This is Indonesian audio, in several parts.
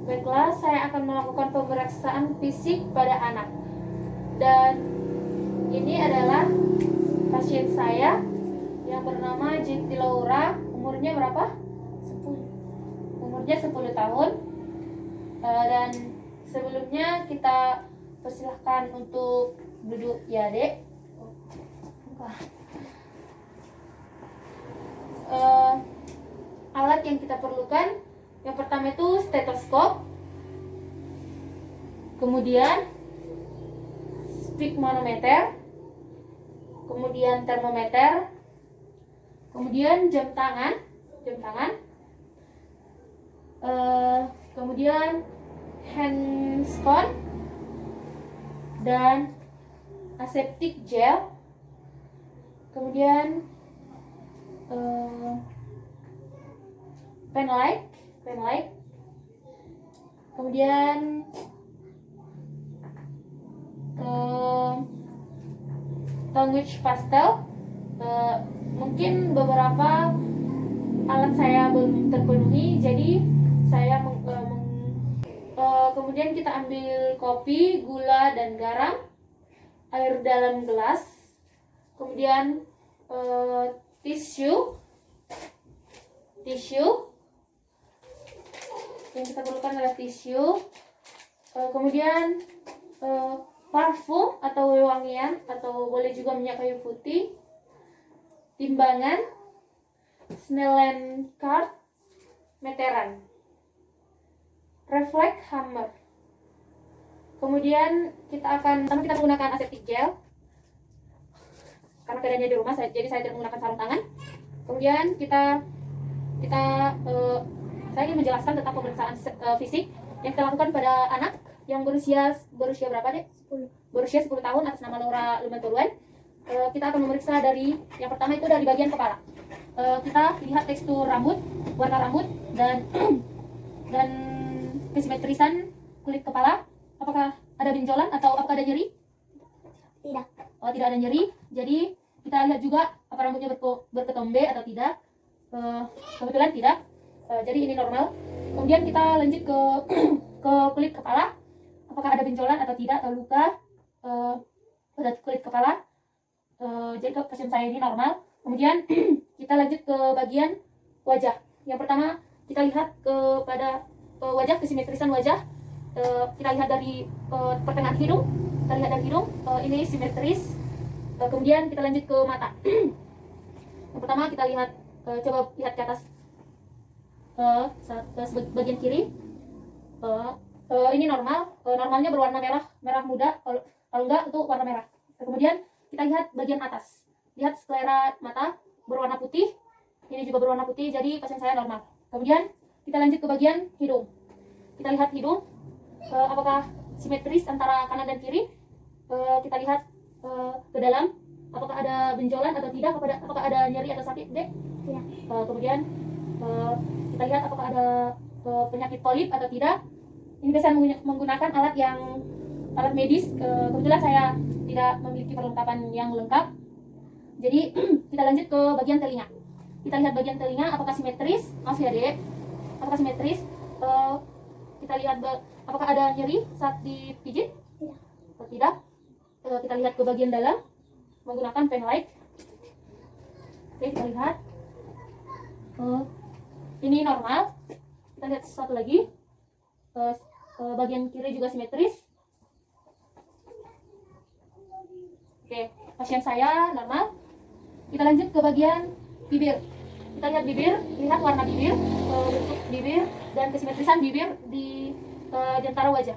Baiklah, saya akan melakukan pemeriksaan fisik pada anak. Dan ini adalah pasien saya yang bernama Jinti Laura. Umurnya berapa? 10. Umurnya 10 tahun. Dan sebelumnya kita persilahkan untuk duduk ya, Dek. Alat yang kita perlukan, yang pertama itu stetoskop, kemudian sphygmanometer, kemudian termometer, kemudian jam tangan, kemudian handscone dan aseptic gel, kemudian pen light, kemudian sandwich pastel. Mungkin beberapa alat saya belum terpenuhi, jadi saya kemudian kita ambil kopi, gula dan garam, air dalam gelas, kemudian tisu yang kita perlukan adalah tisu, kemudian parfum atau wewangian, atau boleh juga minyak kayu putih, timbangan, Snellen card, meteran, refleks hammer. Kemudian kita menggunakan aseptic gel karena keadaannya di rumah, jadi saya tidak menggunakan sarung tangan. Kemudian saya ingin menjelaskan tentang pemeriksaan fisik yang kita lakukan pada anak yang berusia berapa, Dek? 10. Berusia 10 tahun atas nama Laura Lumanturuan. Kita akan memeriksa dari yang pertama itu dari bagian kepala. Kita lihat tekstur rambut, warna rambut, dan dan kesimetrisan kulit kepala. Apakah ada benjolan atau apakah ada nyeri? Tidak. Oh, tidak ada nyeri. Jadi kita lihat juga apakah rambutnya berketombe atau tidak. Kebetulan tidak. Jadi ini normal. Kemudian kita lanjut ke ke kulit kepala. Apakah ada benjolan atau tidak, atau luka pada kulit kepala. Jadi pasien saya ini normal. Kemudian kita lanjut ke bagian wajah. Yang pertama kita lihat kepada wajah, kesimetrisan wajah. Kita lihat dari pertengahan hidung. Ini simetris. Kemudian kita lanjut ke mata. Yang pertama kita lihat, coba lihat ke atas, bagian kiri. Ini normal. Normalnya berwarna merah muda. Kalau enggak itu warna merah. Kemudian kita lihat bagian atas. Lihat sklera mata berwarna putih. Ini juga berwarna putih. Jadi pasien saya normal. Kemudian kita lanjut ke bagian hidung. Kita lihat hidung. Apakah simetris antara kanan dan kiri? Kita lihat ke dalam. Apakah ada benjolan atau tidak? Apakah ada nyeri atau sakit, Dek? Tidak. Kemudian kita lihat apakah ada penyakit polip atau tidak. Ini biasa menggunakan alat medis. Kebetulan saya tidak memiliki perlengkapan yang lengkap. Jadi kita lanjut ke bagian telinga. Kita lihat bagian telinga apakah simetris. Maaf ya, Dek. Apakah simetris? Kita lihat apakah ada nyeri saat dipijit? Tidak. Atau tidak? Kita lihat ke bagian dalam menggunakan pen light. Oke, kita lihat. Ini normal. Kita lihat satu lagi. Bagian kiri juga simetris. Oke, pasien saya normal. Kita lanjut ke bagian bibir. Kita lihat bibir, lihat warna bibir, bentuk bibir dan kesimetrisan bibir di antara wajah.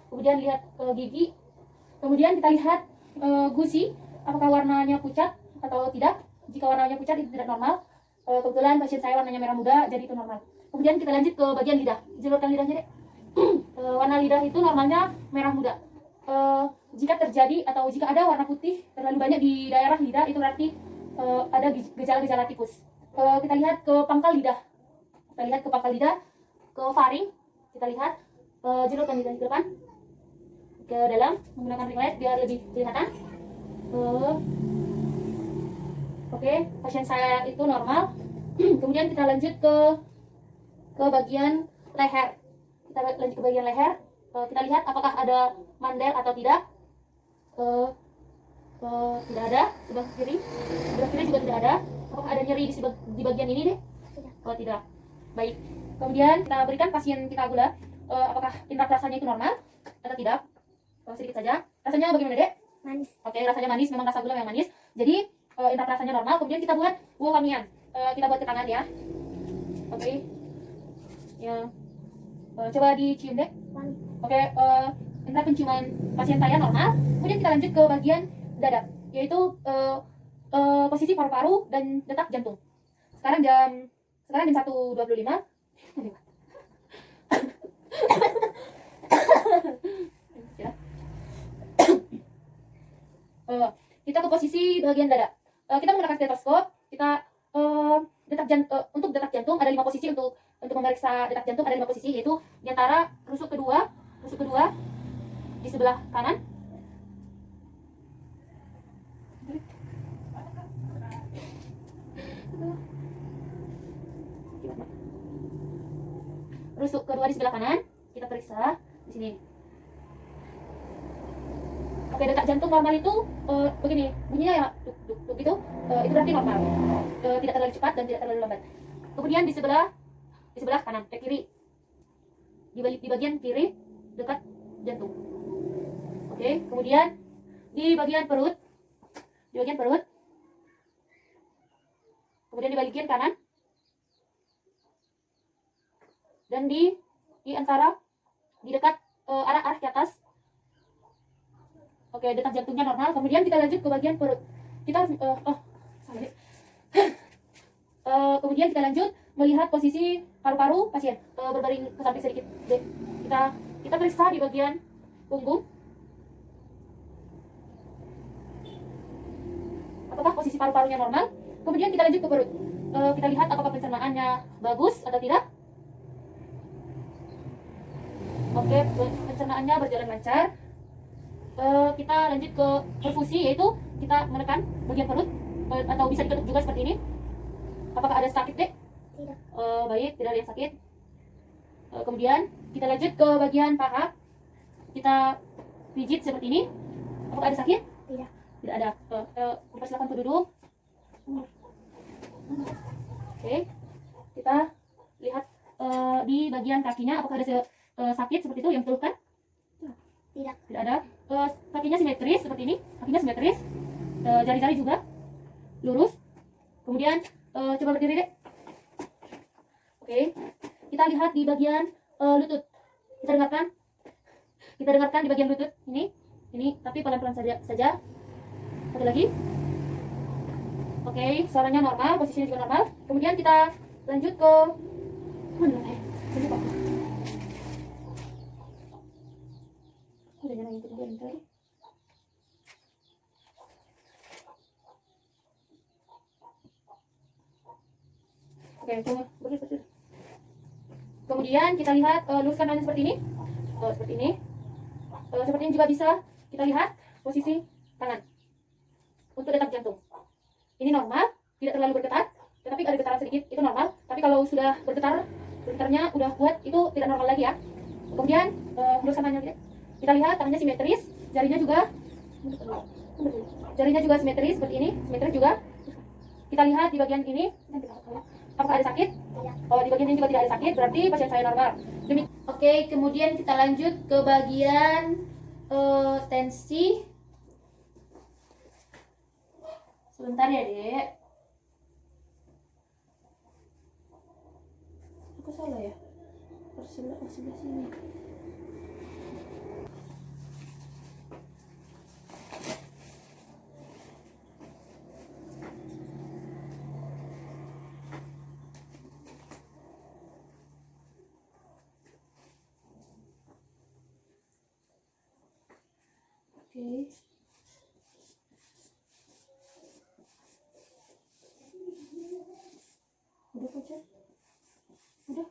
Kemudian lihat gigi. Kemudian kita lihat gusi, apakah warnanya pucat atau tidak. Jika warnanya pucat itu tidak normal. Kebetulan pasien saya warnanya merah muda, jadi itu normal. Kemudian kita lanjut ke bagian lidah. Julurkan lidahnya, Dek. Warna lidah itu normalnya merah muda. Jika terjadi atau jika ada warna putih terlalu banyak di daerah lidah, itu berarti ada gejala-gejala tipus. Kita lihat ke pangkal lidah. Ke faring. Kita lihat, julurkan lidah ke depan, ke dalam menggunakan ring light biar lebih kelihatan. Oke, pasien saya itu normal. Kemudian kita lanjut ke bagian leher. Kita kita lanjut ke bagian leher. Kita lihat apakah ada mandel atau tidak. Tidak ada. Sebelah kiri juga tidak ada. Apakah ada nyeri di bagian ini deh? Tidak. Baik. Kemudian kita berikan pasien kita gula. Apakah indera rasanya itu normal atau tidak? Sedikit saja. Rasanya bagaimana, Dek? Manis. Oke, rasanya manis. Memang rasa gula yang manis. Jadi indera rasanya normal. Kemudian kita buat wangian. Kita buat ke tangan ya. Oke. Ya. Coba dicium, Dek. Wangi. Oke, indera penciuman pasien saya normal. Kemudian kita lanjut ke bagian dada, yaitu posisi paru-paru dan detak jantung. Sekarang jam 1:25. Ya. Kita ke posisi bagian dada. Kita menggunakan stetoskop. Kita untuk detak jantung ada 5 posisi, untuk memeriksa detak jantung ada 5 posisi, yaitu di antara rusuk kedua di sebelah kanan. Rusuk kedua di sebelah kanan kita periksa di sini. Oke, detak jantung normal itu begini bunyinya ya, duk duk duk gitu. Itu berarti normal, tidak terlalu cepat dan tidak terlalu lambat. Kemudian di sebelah kanan, kiri, di bagian kiri dekat jantung. Oke, kemudian di bagian perut, kemudian di bagian kanan, dan di antara, di dekat arah ke atas. Oke, detak jantungnya normal. Kemudian kita lanjut ke bagian perut. Kita kemudian kita lanjut melihat posisi paru-paru pasien. Berbaring ke samping sedikit. Kita periksa di bagian punggung. Apakah posisi paru-parunya normal? Kemudian kita lanjut ke perut. Kita lihat apakah pencernaannya bagus atau tidak. Oke, pencernaannya berjalan lancar. Kita lanjut ke perfusi, yaitu kita menekan bagian perut, atau bisa diketuk juga seperti ini. Apakah ada sakit, Dek? Tidak. Baik, tidak ada yang sakit. Kemudian kita lanjut ke bagian paha. Kita pijit seperti ini. Apakah ada sakit? Tidak. Tidak ada. Silakan duduk. Oke, kita lihat di bagian kakinya apakah ada sakit seperti itu yang dikeluhkan? Tidak. Tidak ada. Kakinya simetris seperti ini. Kakinya simetris. Jari-jari juga lurus. Kemudian coba berdiri, Dek. Oke. Kita lihat di bagian lutut. Kita dengarkan di bagian lutut ini, tapi pelan-pelan saja. Satu lagi. Oke, suaranya normal, posisinya juga normal. Kemudian kita lanjut ke mana ya? Sini, Pak. Udah nyalain itu lagi. Oke, coba berdiri. Kemudian kita lihat luruskan tangan seperti ini. Seperti ini juga bisa kita lihat posisi tangan untuk detak jantung. Ini normal, tidak terlalu bergetar, tetapi ada getaran sedikit, itu normal. Tapi kalau sudah bergetarnya udah kuat, itu tidak normal lagi ya. Kemudian luruskan tangannya. Kita lihat tangannya simetris, jarinya juga simetris seperti ini, simetris juga. Kita lihat di bagian ini, apakah ada sakit? Tidak. Kalau di bagian ini juga tidak ada sakit, berarti pasien saya normal. Oke, kemudian kita lanjut ke bagian tensi. Sebentar ya, Dek. Aku salah ya? Harus sebelah sini. Oke. Udah aja. Udah.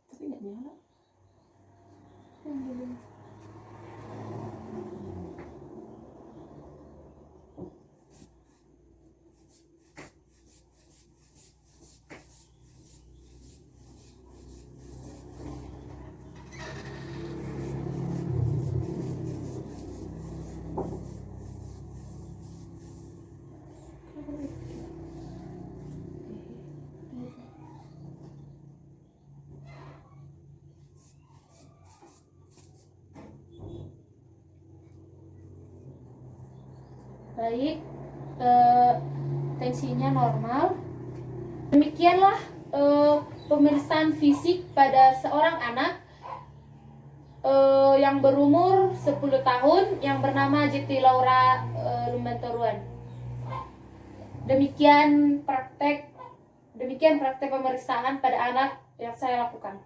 Tapi nggak nyala. Baik, tensinya normal. Demikianlah pemeriksaan fisik pada seorang anak yang berumur 10 tahun yang bernama Jiti Laura Lumantoruan. Demikian praktek pemeriksaan pada anak yang saya lakukan.